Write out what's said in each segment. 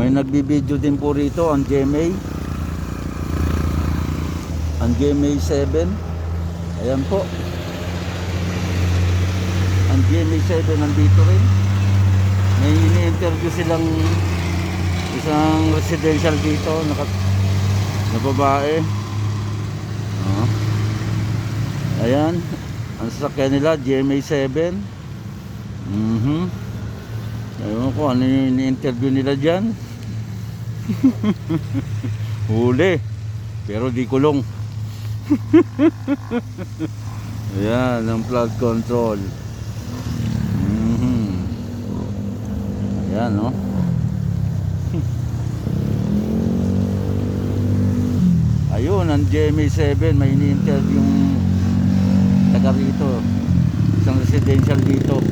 May nagbibideo din po rito ang GMA. Ang GMA 7. Ayan po. Ang GMA 7 nandito rin. May ini-interview silang isang residential dito na babae. Ayan. Ang sasakyan nila GMA 7. Ayun ko ano yung ini-interview nila dyan. Huli pero di kulong. Ayan ang flood control. Ayan no. Ayun ang GMA 7. May ini-interview yung taga rito, isang residential dito.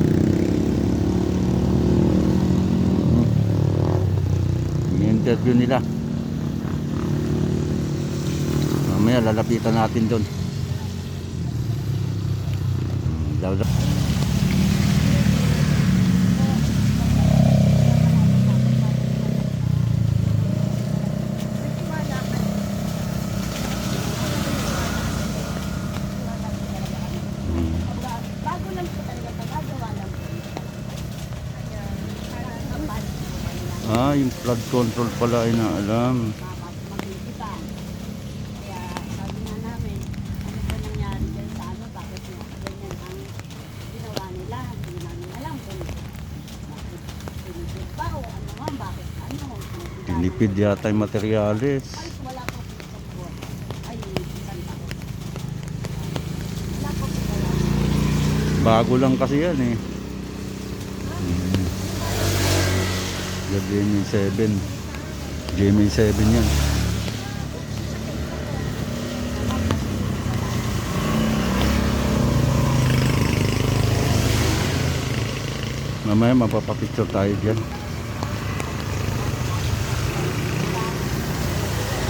Interview nila. Mamaya lalapitan natin doon. Bago lang po talaga pagkagawa lang po. Yung flood control pala ay naalam. Mag-iiba. Kaya sabi nga namin, ano ba nangyari dyan sa ano, bakit ganyan ang ginawa nila, hindi namin alam kung bakit pinipid ba o ano nga, bakit ano. Tinipid yata yung materyales. Ay, wala po po sa buwan. Ay, isang taon. Wala po po wala. Bago lang kasi yan eh. GMA 7. GMA 7 yan. Mamaya mapapapicture tayo dyan.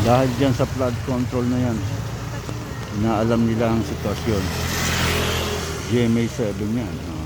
Dahil dyan sa flood control na yan, inaalam nila ang sitwasyon. GMA 7 yan.